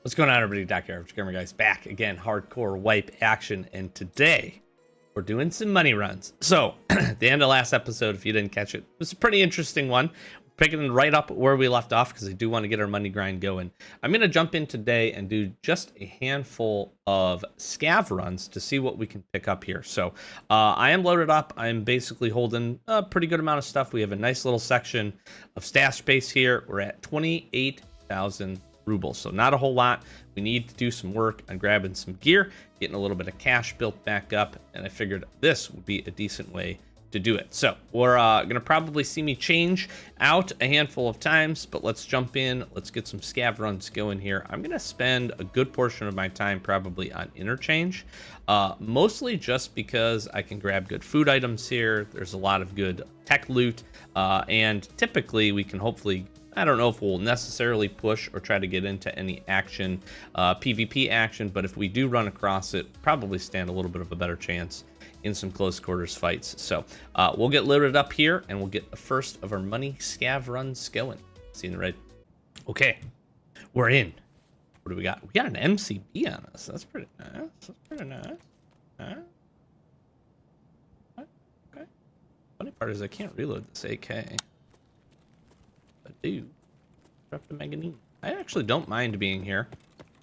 What's going on, everybody? Dr. Average Gamer Guys back again, hardcore wipe action, and today we're doing some money runs. So, at the end of last episode, if you didn't catch it, it was a pretty interesting one. Picking it right up where we left off because I do want to get our money grind going. I'm going to jump in today and do just a handful of scav runs to see what we can pick up here. So, I am loaded up. I'm basically holding a pretty good amount of stuff. We have a nice little section of stash space here. We're at 28,000 rubles, so not a whole lot. We need to do some work on grabbing some gear, getting a little bit of cash built back up, and I figured this would be a decent way to do it. So we're gonna probably see me change out a handful of times, but let's jump in. Let's get some scav runs going here. I'm gonna spend a good portion of my time probably on interchange, mostly just because I can grab good food items here. There's a lot of good tech loot, and typically we can hopefully, I don't know if we'll necessarily push or try to get into any action, PvP action, but if we do run across it, probably stand a little bit of a better chance in some close quarters fights. So we'll get loaded up here and we'll get the first of our money scav runs going. See you in the red. Okay, we're in. What do we got? We got an MCB on us. That's pretty nice. That's pretty nice. Huh? What? Okay. Funny part is I can't reload this AK. I do. Drop the manganese. I actually don't mind being here.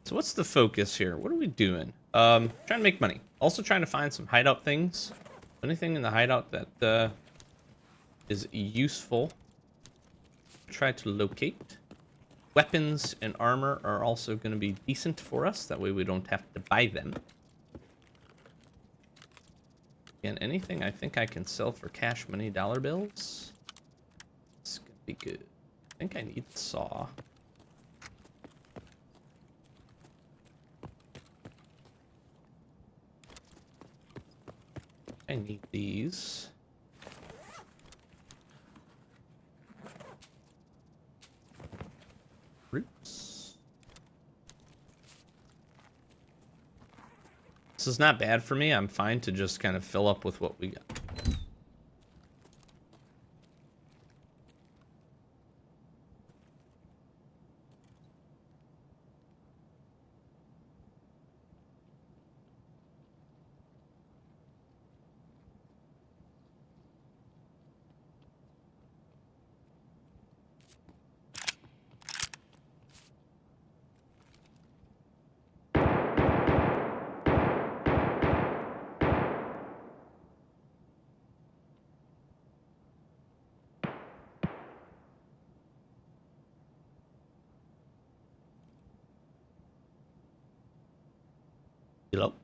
So what's the focus here? What are we doing? Trying to make money. Also trying to find some hideout things. Anything in the hideout that is useful. Try to locate. Weapons and armor are also going to be decent for us. That way we don't have to buy them. And anything I think I can sell for cash money dollar bills. It's going to be good. I think I need the saw. I need these. Roots. This is not bad for me. I'm fine to just kind of fill up with what we got. Hello?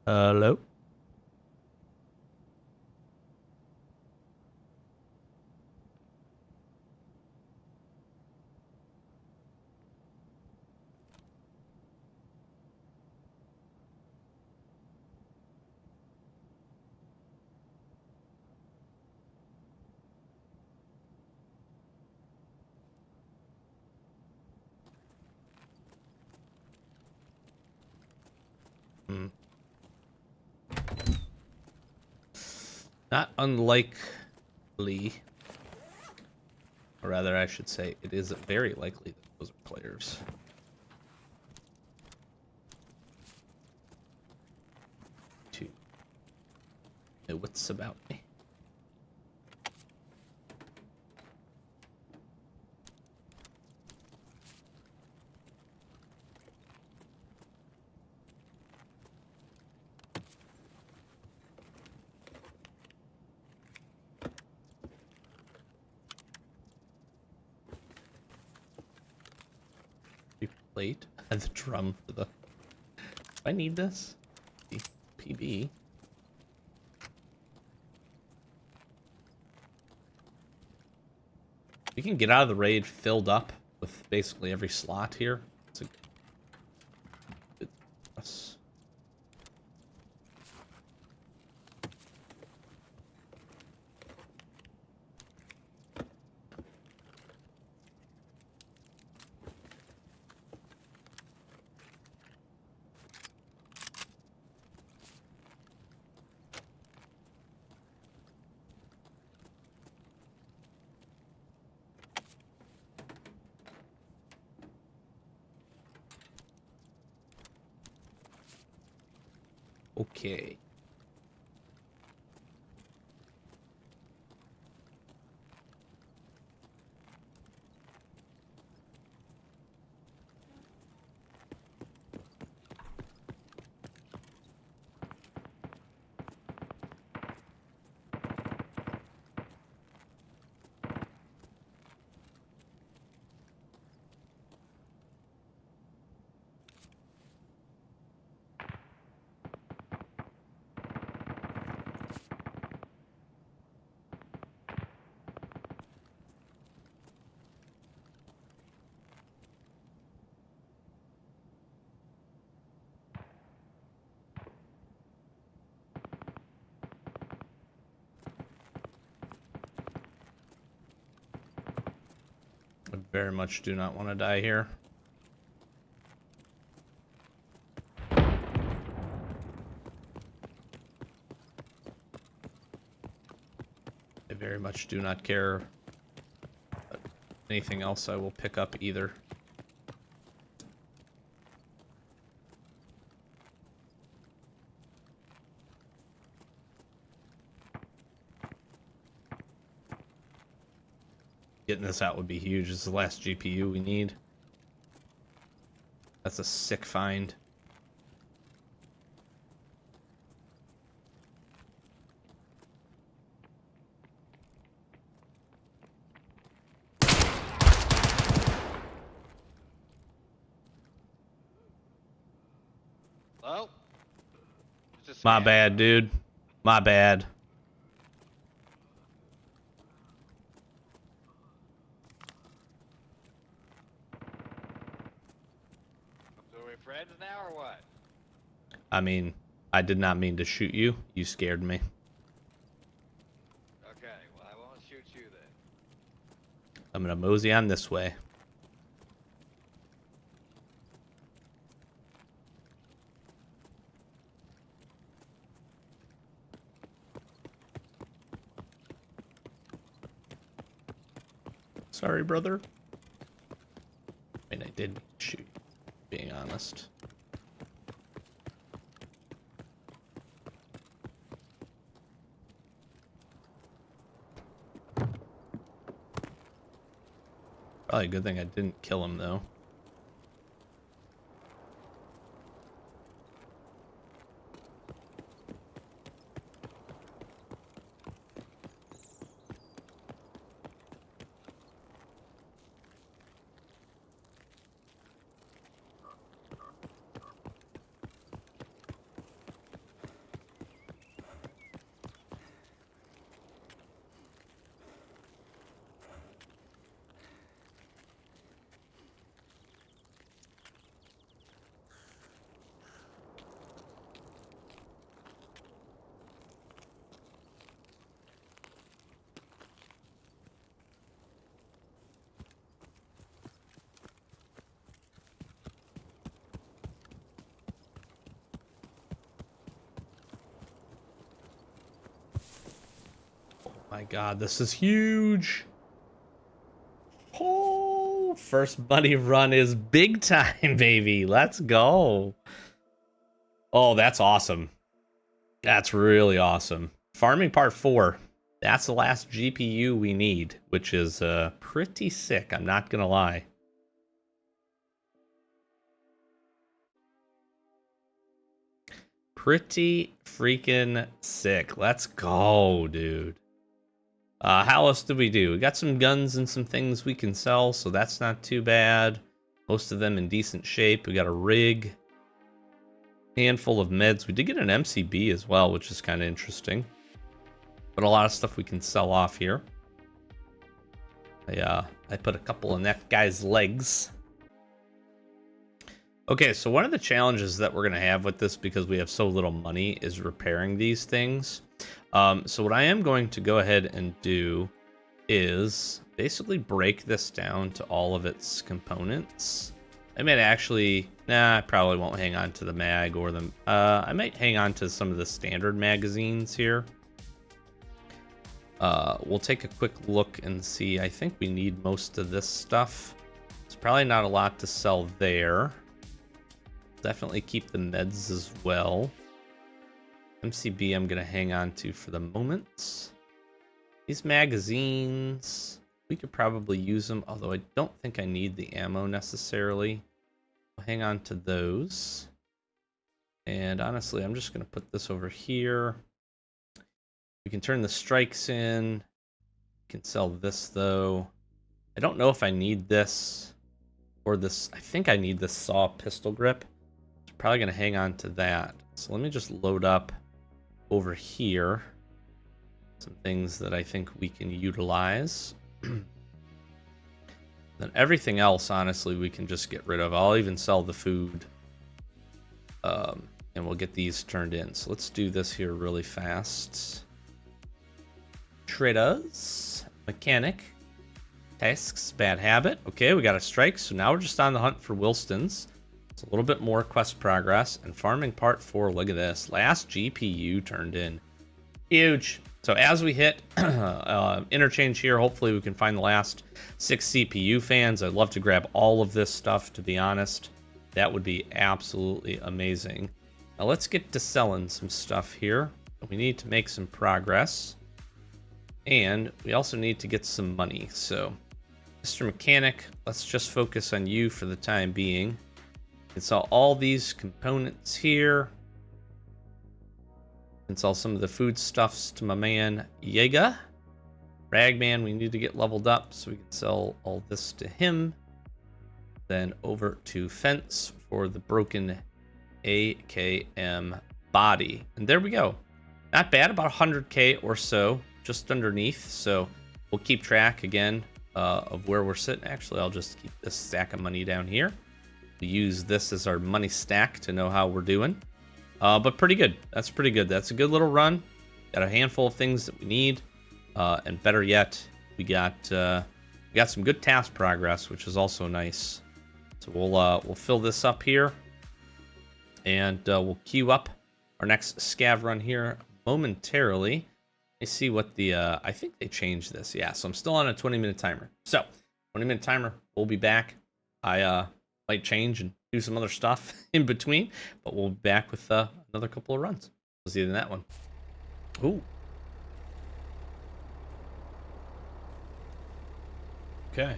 Hello? Not unlikely, or rather I should say it is very likely that those are players. To know what's about me. Plate and the drum for the. Do I need this? PB. We can get out of the raid filled up with basically every slot here. It's a good for us. Okay. I very much do not want to die here. I very much do not care anything else I will pick up either. Getting this out would be huge. This is the last GPU we need. That's a sick find. Hello? My bad, dude. My bad. So we friends now or what? I mean, I did not mean to shoot you. You scared me. Okay, well I won't shoot you then. I'm gonna mosey on this way. Sorry, brother. I mean, I did shoot, being honest. Probably a good thing I didn't kill him, though. My God, this is huge. Oh, first money run is big time, baby. Let's go. Oh, that's awesome. That's really awesome. Farming part 4. That's the last GPU we need, which is pretty sick. I'm not gonna lie. Pretty freaking sick. Let's go, dude. How else did we do? We got some guns and some things we can sell, so that's not too bad. Most of them in decent shape. We got a rig. Handful of meds. We did get an MCB as well, which is kind of interesting. But a lot of stuff we can sell off here. I put a couple in that guy's legs. Okay, so one of the challenges that we're going to have with this, because we have so little money, is repairing these things. So what I am going to go ahead and do is basically break this down to all of its components. I might actually, I probably won't hang on to the mag or the, I might hang on to some of the standard magazines here. We'll take a quick look and see. I think we need most of this stuff. It's probably not a lot to sell there. Definitely keep the meds as well. MCB I'm going to hang on to for the moment. These magazines, we could probably use them, although I don't think I need the ammo necessarily. I'll hang on to those. And honestly, I'm just going to put this over here. We can turn the strikes in. We can sell this, though. I don't know if I need this or this. I think I need this saw pistol grip. I'm probably going to hang on to that. So let me just load up over here some things that I think we can utilize. Then everything else, honestly, we can just get rid of. I'll even sell the food. And we'll get these turned in. So let's do this here really fast. Traders, mechanic, tasks, bad habit. Okay, we got a strike. So now we're just on the hunt for Wilston's. It's a little bit more quest progress. And farming part 4, look at this. Last GPU turned in. Huge. So as we hit interchange here, hopefully we can find the last 6 CPU fans. I'd love to grab all of this stuff, to be honest. That would be absolutely amazing. Now let's get to selling some stuff here. We need to make some progress. And we also need to get some money. So, Mr. Mechanic, let's just focus on you for the time being. You can sell all these components here. You can sell some of the foodstuffs to my man, Yega. Ragman, we need to get leveled up, so we can sell all this to him. Then over to Fence for the broken AKM body. And there we go. Not bad, about 100k or so, just underneath. So we'll keep track again of where we're sitting. Actually, I'll just keep this stack of money down here. We use this as our money stack to know how we're doing. But pretty good. That's pretty good. That's a good little run. Got a handful of things that we need. And better yet, we got some good task progress, which is also nice. So we'll fill this up here. And we'll queue up our next scav run here momentarily. Let me see what the... I think they changed this. Yeah, so I'm still on a 20-minute timer. So, 20-minute timer. We'll be back. I might change and do some other stuff in between. But we'll be back with another couple of runs. We'll see you in that one. Ooh. Okay.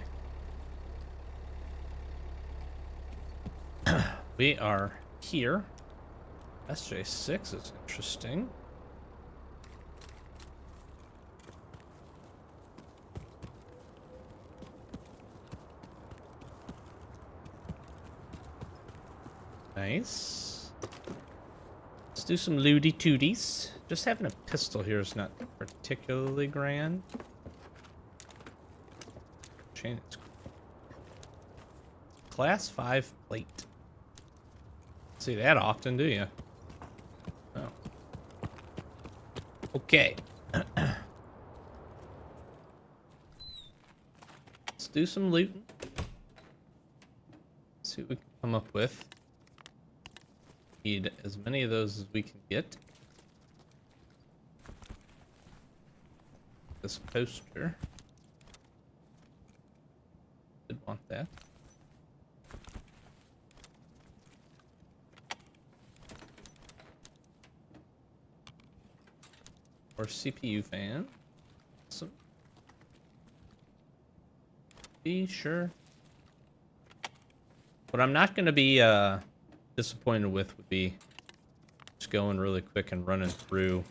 We are here. SJ6 is interesting. Nice. Let's do some looty tooties. Just having a pistol here is not particularly grand. Chain is Class 5 plate. See that often, do you? Oh. Okay. Let's do some looting. See what we can come up with. Need as many of those as we can get. This poster. Did want that. Or CPU fan. Awesome. Be sure. What I'm not going to be disappointed with would be just going really quick and running through.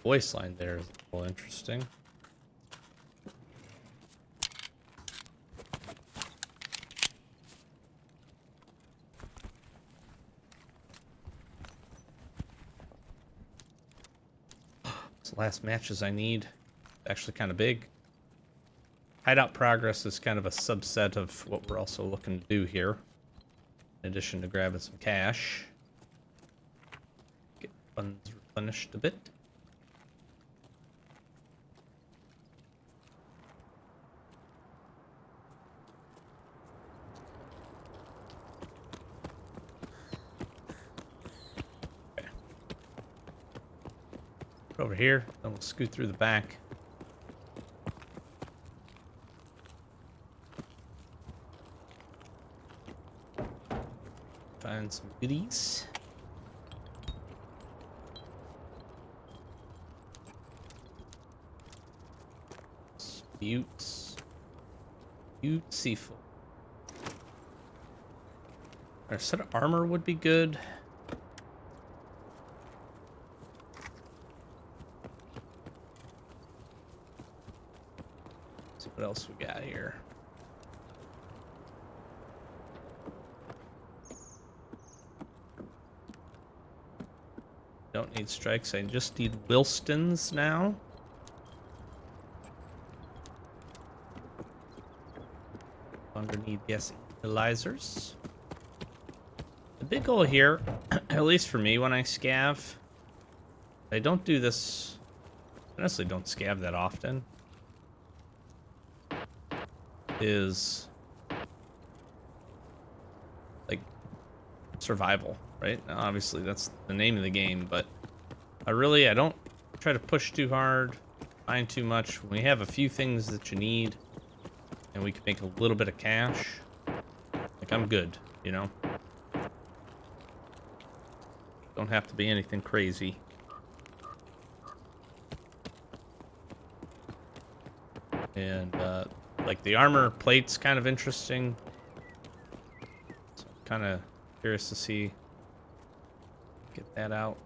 Voice line there is a little interesting. It's the last matches I need. Actually kind of big. Hideout progress is kind of a subset of what we're also looking to do here. In addition to grabbing some cash. Get funds replenished a bit. Over here, then we'll scoot through the back. Find some goodies. Beautiful. Our set of armor would be good. See what else we got here. Don't need strikes, I just need Wilstons now. Longer need gas equalizers. The big goal here, at least for me when I scav, I don't do this, I honestly don't scav that often, is like survival, right? Now, obviously that's the name of the game, but I don't try to push too hard, find too much. When we have a few things that you need and we can make a little bit of cash, like I'm good, you know? Don't have to be anything crazy. And like the armor plate's kind of interesting. So I'm kind of curious to see, get that out.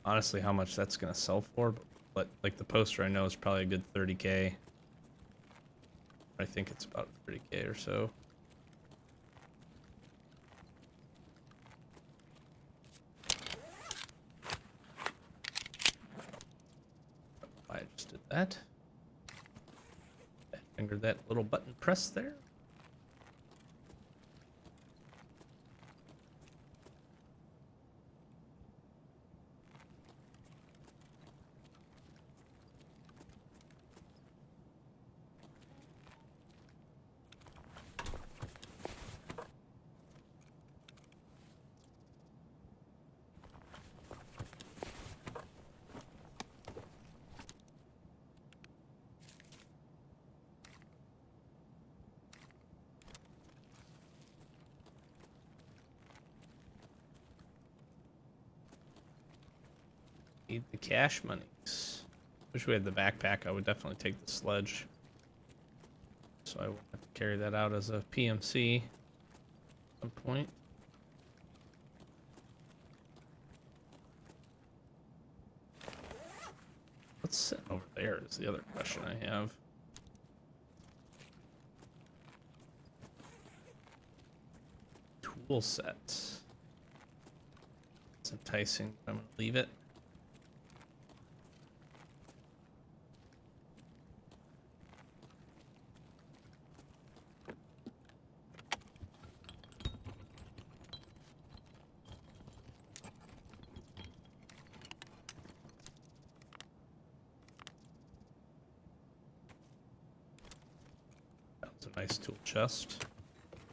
Honestly, how much that's gonna sell for, but like the poster I know is probably a good 30K. I think it's about 30K or so. I just did that. Finger that little button press there. Need the cash monies. Wish we had the backpack. I would definitely take the sledge. So I will have to carry that out as a PMC at some point. What's sitting over there is the other question I have. Tool set. It's enticing, but I'm gonna leave it. That's a nice tool chest.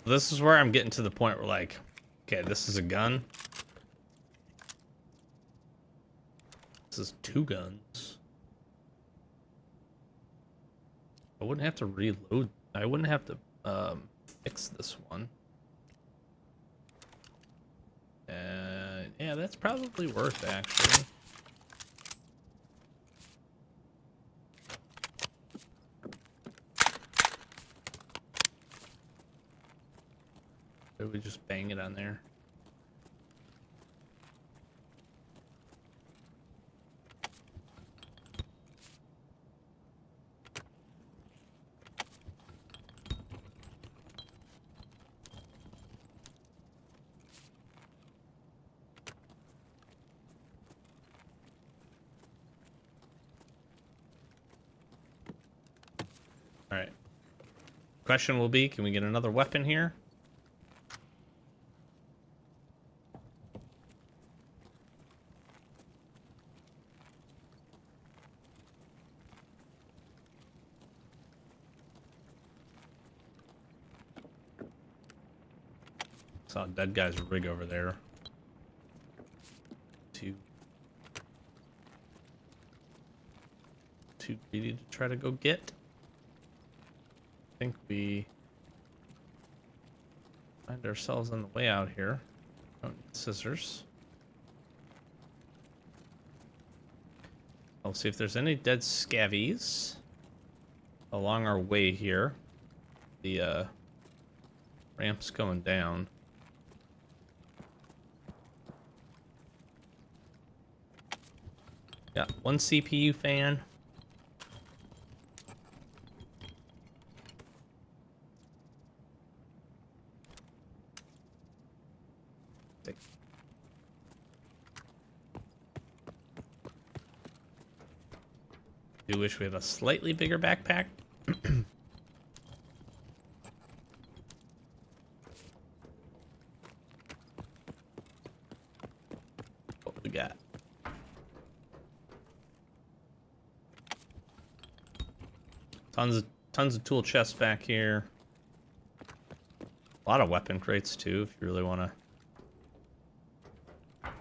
This is where I'm getting to the point where, like, okay, this is a gun. This is 2 guns. I wouldn't have to reload. I wouldn't have to fix this one. Yeah, that's probably worth actually. Or we just bang it on there. All right. Question will be, can we get another weapon here? Saw a dead guy's rig over there. Too greedy to try to go get. I think we find ourselves on the way out here. Don't need scissors. I'll see if there's any dead scavvies along our way here. The ramp's going down. Got one CPU fan. Do wish we had a slightly bigger backpack. What we got? Tons of tool chests back here. A lot of weapon crates too, if you really want to.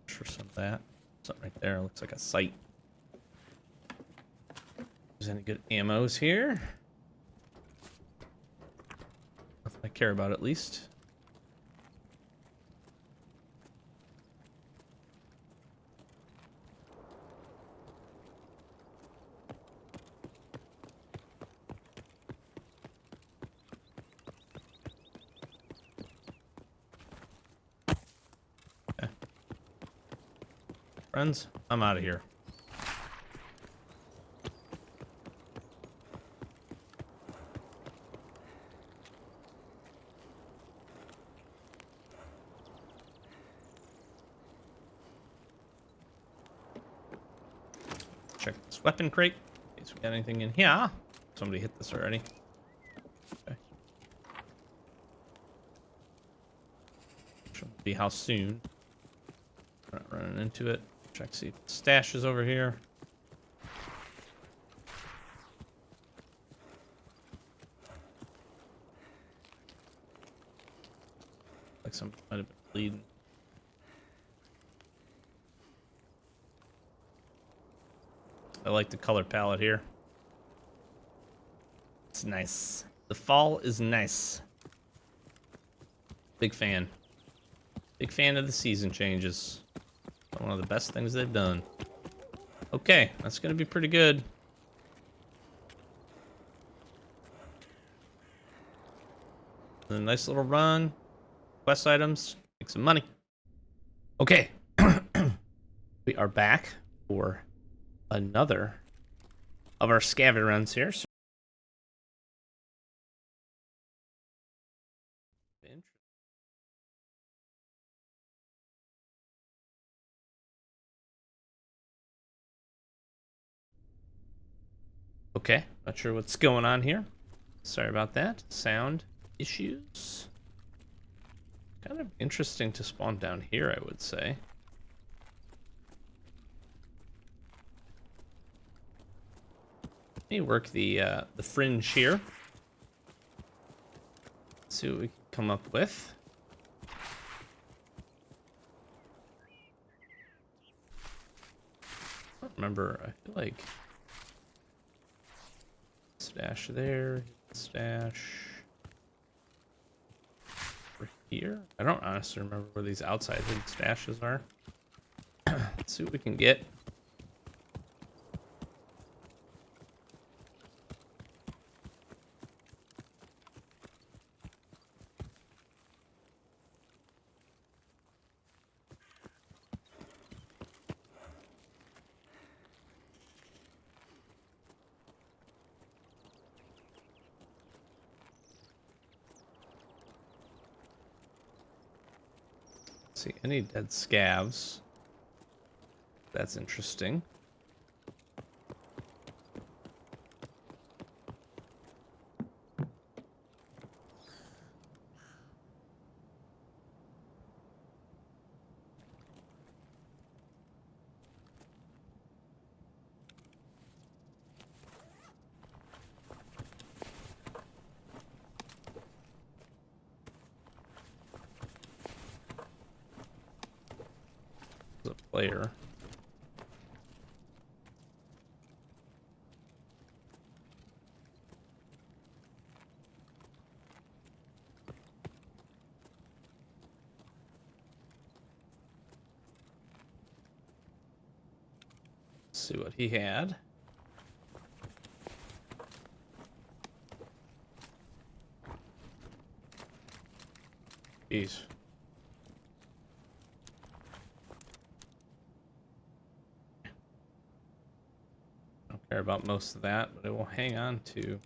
For some of that, something right there looks like a sight. There's any good ammos here? Nothing I care about, at least. Okay. Friends, I'm out of here. Check this weapon crate in case we got anything in here. Somebody hit this already. Okay. Should be how soon. We're not running into it. Check see if the stash is over here. Like somebody might have been bleeding. I like the color palette here. It's nice. The fall is nice. Big fan. Big fan of the season changes. One of the best things they've done. Okay, that's gonna be pretty good. A nice little run. Quest items. Make some money. Okay. We are back for another of our scavenger runs here. So okay, not sure what's going on here. Sorry about that. Sound issues. Kind of interesting to spawn down here, I would say. Let me work the fringe here. See what we can come up with. I don't remember. I feel like stash there, stash over here. I don't honestly remember where these outside hidden stashes are. Let's see what we can get. See any dead scavs. That's interesting. As a player. Let's see what he had. Jeez. Don't care about most of that, but I will hang on to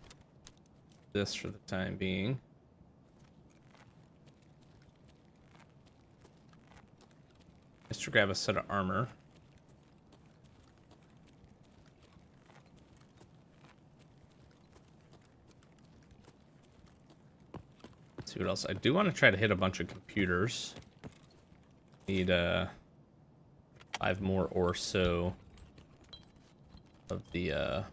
this for the time being. Just to grab a set of armor. Let's see what else. I do want to try to hit a bunch of computers. Need 5 more or so of the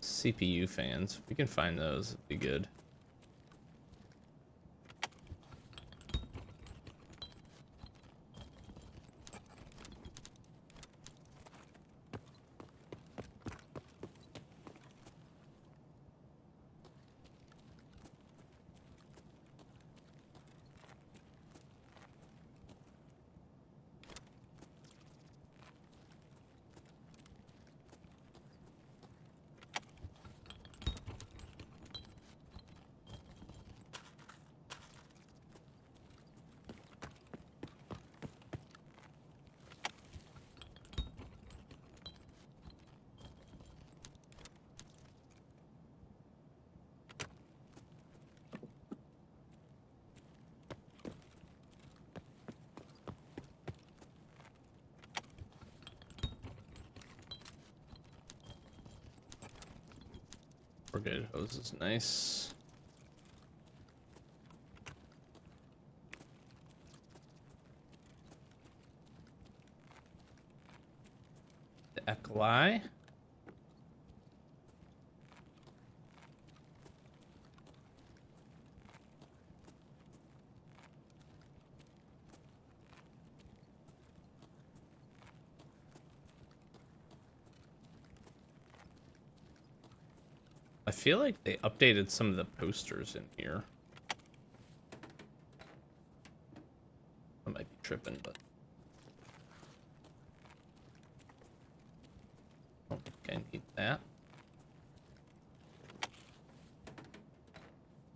CPU fans. If we can find those, it'd be good. We're good. Hose is nice. The Ecoli. I feel like they updated some of the posters in here. I might be tripping, but I don't think I need that.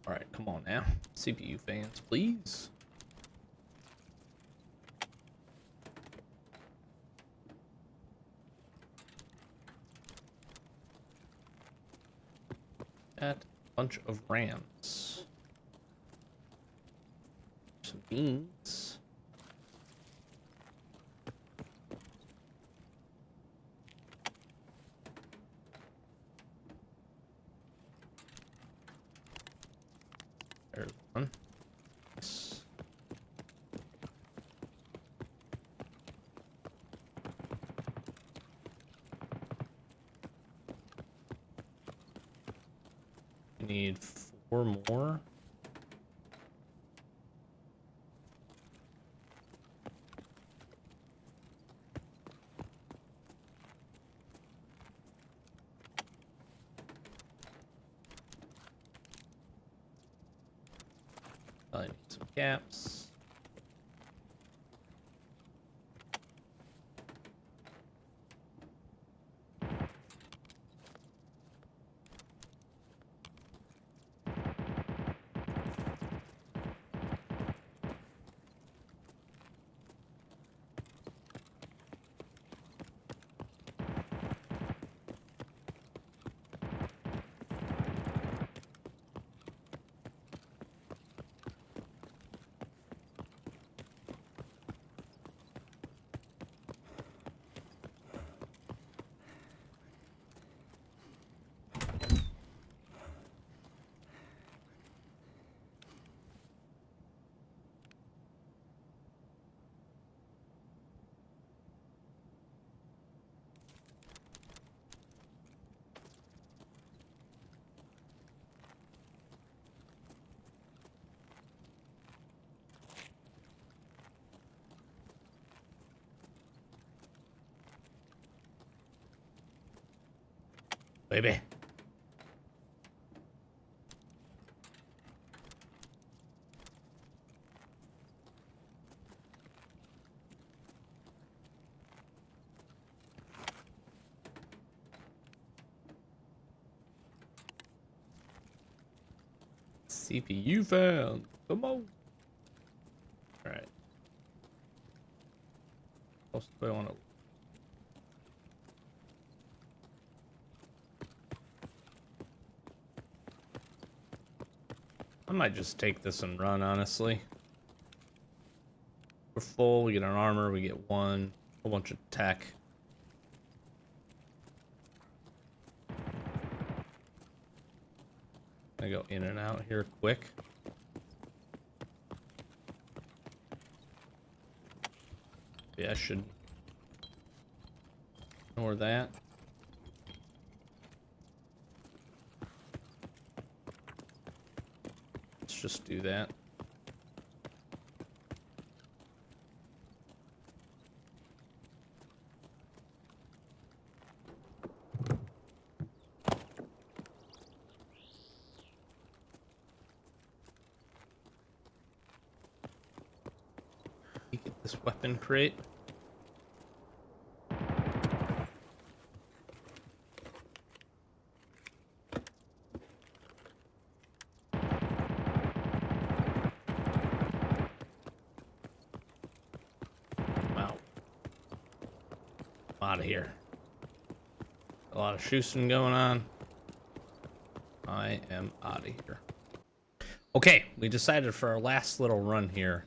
All right, come on now. CPU fans, please. That bunch of rams. Some beans. There's one. Yes. We need 4 more. I need some gaps. baby. CPU found. Come on. Alright. What else do I want to... I might just take this and run, honestly. We're full, we get our armor, we get one, a whole bunch of tech. I go in and out here quick. Yeah, I should ignore that. Let's just do that. You get this weapon crate. Wow. I'm out of here. A lot of shooting going on. I am out of here. Okay, we decided for our last little run here,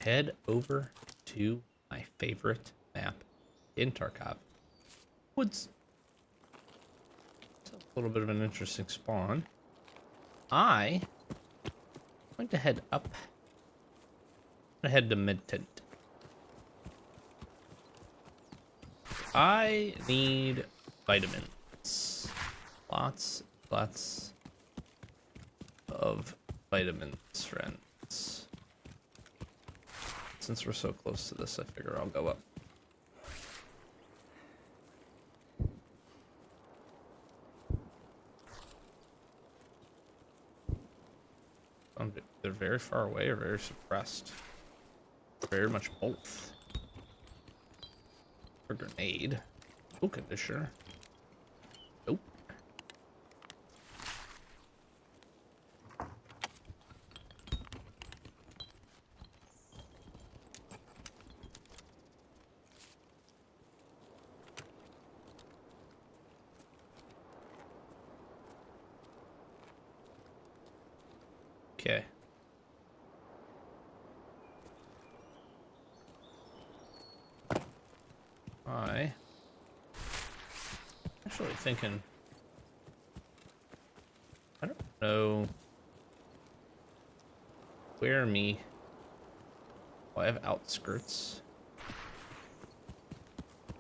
head over to my favorite map in Tarkov. Woods. It's a little bit of an interesting spawn. I'm going to head up. I'm going to head to mid-tent. I need vitamins. Lots of vitamins, friends. Since we're so close to this, I figure I'll go up. They're very far away or very suppressed. Very much both. A grenade. Oh, conditioner. Nope. Okay. Actually thinking, I don't know where me. Oh, I have outskirts.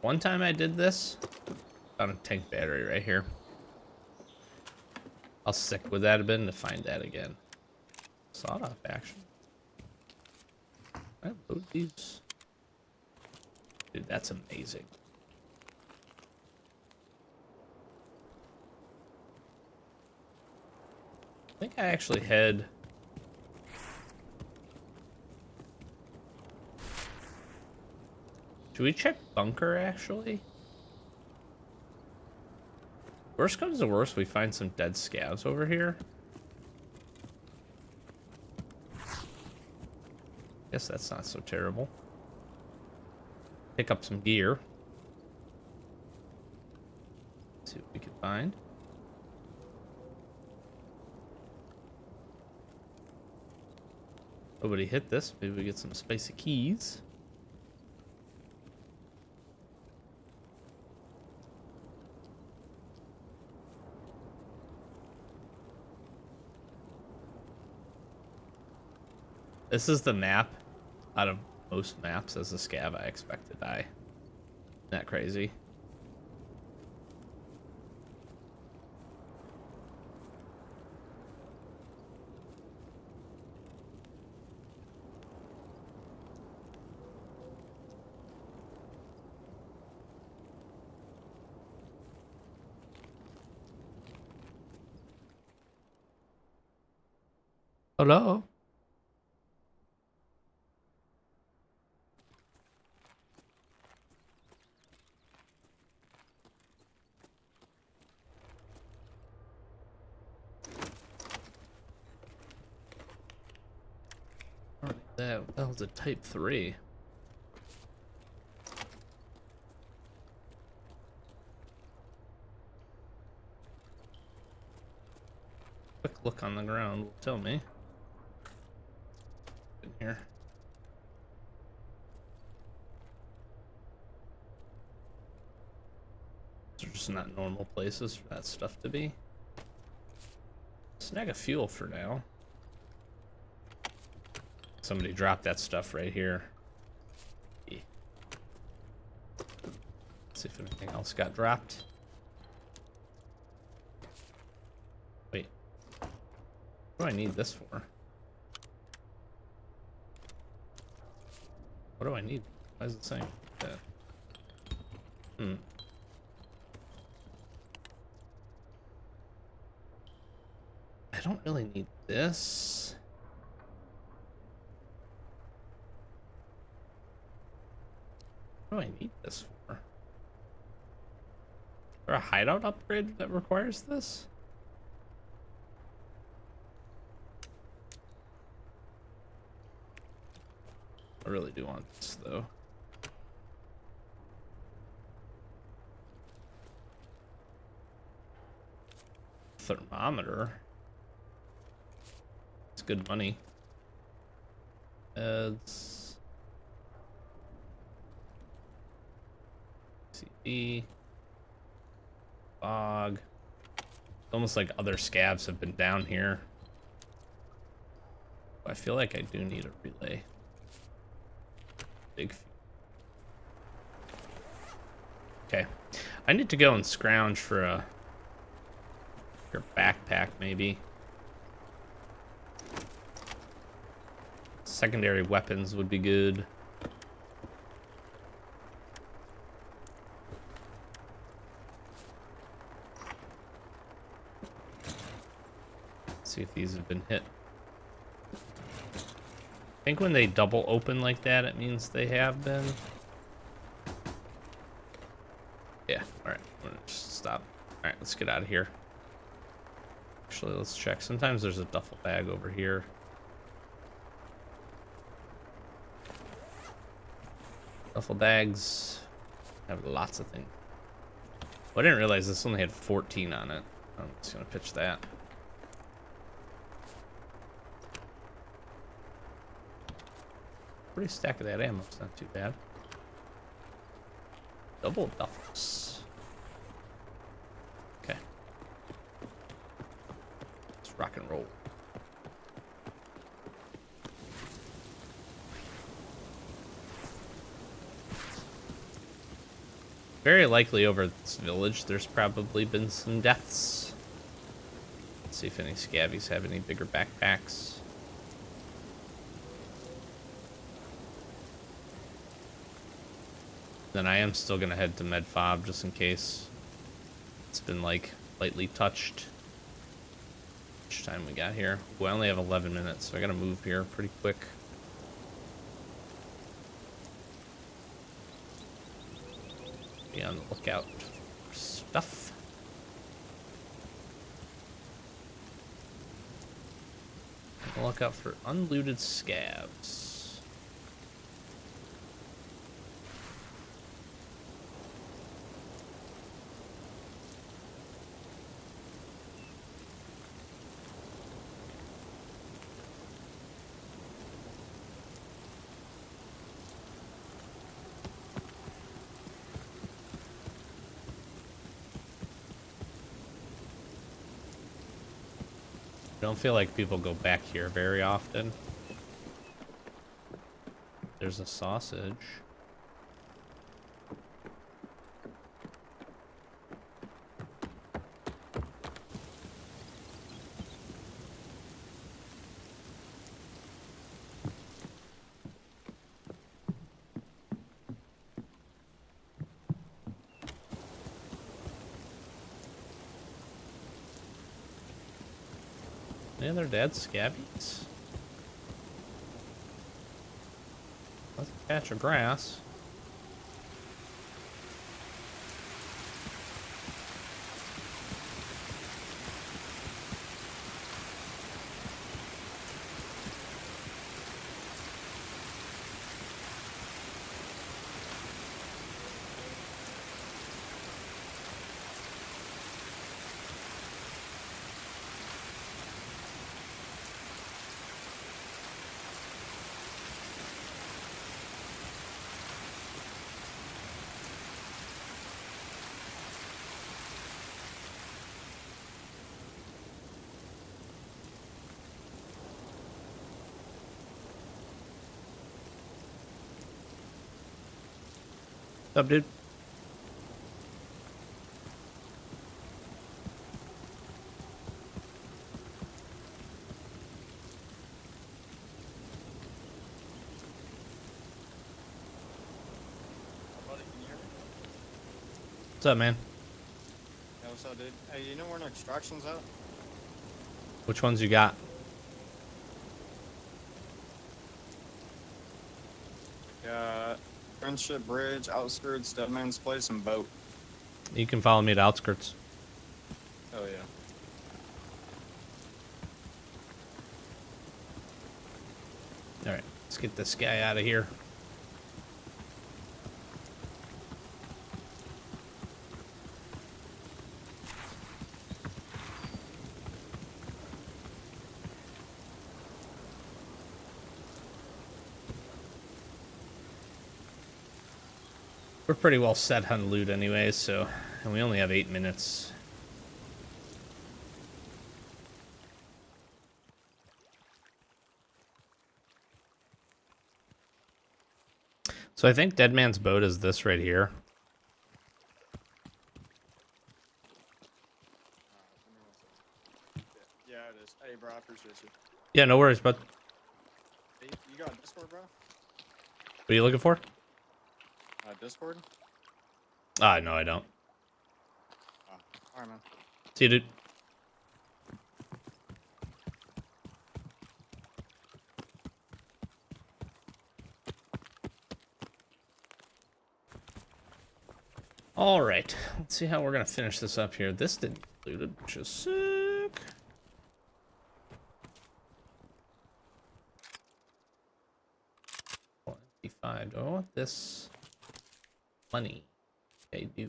One time I did this, found a tank battery right here. How sick would that have been to find that again? Sawed off action. Can I load these? Dude, that's amazing. I think I actually had... Should we check bunker, actually? Worst comes to worst, we find some dead scavs over here. Guess that's not so terrible. Pick up some gear. See what we can find. Nobody hit this. Maybe we get some spicy keys. This is the map out of most maps as a scav I expect to die. Isn't that crazy? Hello? That was a type 3. Quick look on the ground will tell me. In here. These are just not normal places for that stuff to be. Snag a fuel for now. Somebody dropped that stuff right here. Let's see if anything else got dropped. Wait. What do I need this for? What do I need? Why is it saying that? I don't really need this. What do I need this for? Is there a hideout upgrade that requires this? I really do want this though. Thermometer. It's good money. It's CD. Fog. It's almost like other scavs have been down here. I feel like I do need a relay. Big. Okay. I need to go and scrounge for a backpack maybe. Secondary weapons would be good. Let's see if these have been hit. I think when they double open like that, it means they have been. Yeah, alright. I'm gonna just stop. Alright, let's get out of here. Actually, let's check. Sometimes there's a duffel bag over here. Duffel bags have lots of things. Well, I didn't realize this only had 14 on it. I'm just gonna pitch that. Pretty stack of that ammo, it's not too bad. Double duffels. Okay. Let's rock and roll. Very likely over this village, there's probably been some deaths. Let's see if any scabbies have any bigger backpacks. Then I am still gonna head to Med Fob just in case it's been like lightly touched. How much time we got here? We only have 11 minutes, so I gotta move here pretty quick. Be on the lookout for stuff. On the lookout for unlooted scavs. I don't feel like people go back here very often. There's a sausage. Any other dead scabbies? patch of grass. What's up, dude? Buddy, can you hear me? What's up, man? Yeah, what's up, dude? Hey, you know where an extraction's at? Which ones you got? Friendship Bridge, Outskirts, Deadman's Place, and Boat. You can follow me to outskirts. Oh, yeah. All right, let's get this guy out of here. We're pretty well set on loot anyways, so, and we only have 8 minutes. So I think Dead Man's Boat is this right here. Yeah, it is. Hey, bro, I appreciate you. Yeah, no worries, bud. Hey, you got Discord, bro? What are you looking for? Discord? No, I don't. Oh, alright, man. See you, dude. All right, let's see how we're gonna finish this up here. This didn't get looted, which is sick. Oh, 55. Do I want this money? I do.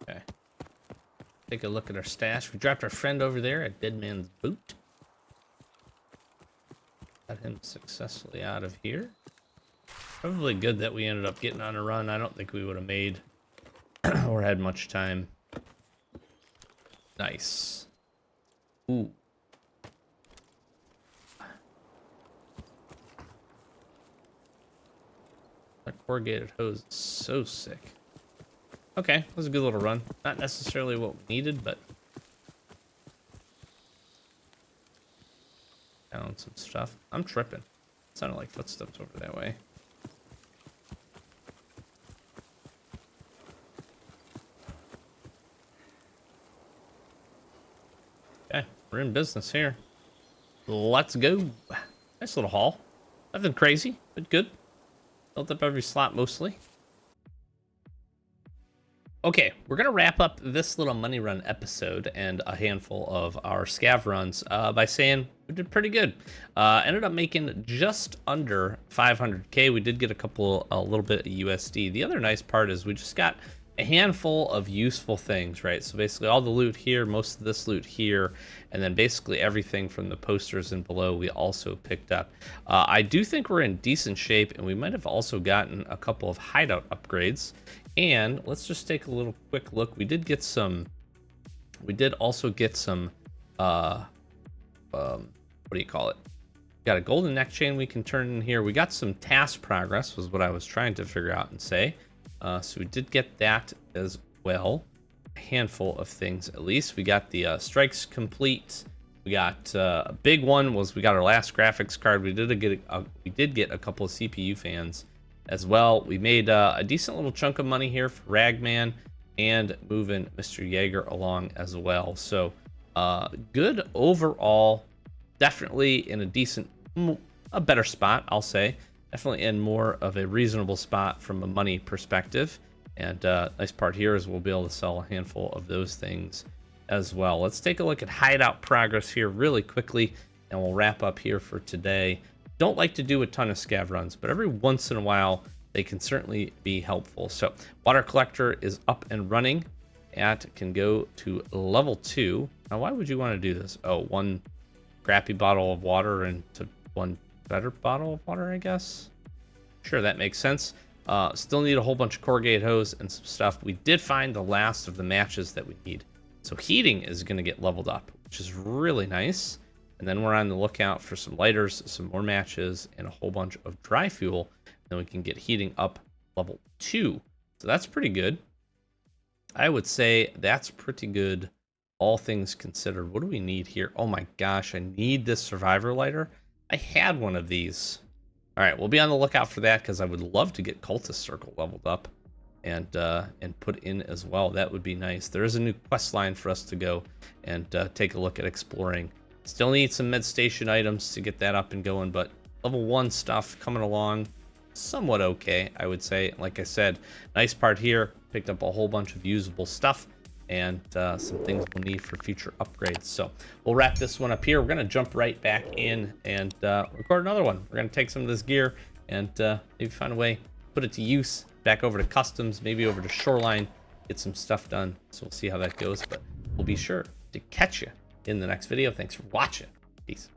Okay. Take a look at our stash. We dropped our friend over there at Dead Man's Boot. Got him successfully out of here. Probably good that we ended up getting on a run. I don't think we would have made or had much time. Nice. Ooh. That corrugated hose is so sick. Okay, that was a good little run. Not necessarily what we needed, but found some stuff. I'm tripping. It sounded like footsteps over that way. Okay, we're in business here. Let's go. Nice little haul. Nothing crazy, but good. Built up every slot mostly. Okay, we're going to wrap up this little money run episode and a handful of our scav runs by saying we did pretty good. Ended up making just under 500k. We did get a little bit of USD. The other nice part is we just got a handful of useful things, right? So basically all the loot here, most of this loot here, and then basically everything from the posters and below we also picked up. I do think we're in decent shape, and we might have also gotten a couple of hideout upgrades. And let's just take a little quick look. We did also get some what do you call it? Got a golden neck chain we can turn in here. We got some task progress was what I was trying to figure out and say. So we did get that as well. A handful of things at least. We got the strikes complete. We got a big one was we got our last graphics card. We did get a couple of CPU fans as well. We made a decent little chunk of money here for Ragman and moving Mr. Jaeger along as well. So good overall. Definitely in a decent, a better spot, I'll say. Definitely in more of a reasonable spot from a money perspective. And nice part here is we'll be able to sell a handful of those things as well. Let's take a look at hideout progress here really quickly, and we'll wrap up here for today. Don't like to do a ton of scav runs, but every once in a while they can certainly be helpful. So water collector is up and running. That can go to level 2. Now why would you want to do this? Oh, one crappy bottle of water into one better bottle of water, I guess. Sure, that makes sense. Still need a whole bunch of corrugated hose and some stuff. We did find the last of the matches that we need. So heating is going to get leveled up, which is really nice. And then we're on the lookout for some lighters, some more matches, and a whole bunch of dry fuel. Then we can get heating up level 2. So that's pretty good. I would say that's pretty good, all things considered. What do we need here? Oh my gosh, I need this survivor lighter. I had one of these. All right, we'll be on the lookout for that because I would love to get Cultist Circle leveled up and put in as well. That would be nice. There is a new quest line for us to go and take a look at exploring. Still need some med station items to get that up and going, but level 1 stuff coming along somewhat okay, I would say. Like I said, nice part here, picked up a whole bunch of usable stuff and some things we'll need for future upgrades. So we'll wrap this one up here. We're going to jump right back in and record another one. We're going to take some of this gear and maybe find a way, put it to use, back over to customs, maybe over to shoreline, get some stuff done. So we'll see how that goes, but we'll be sure to catch you in the next video. Thanks for watching. Peace.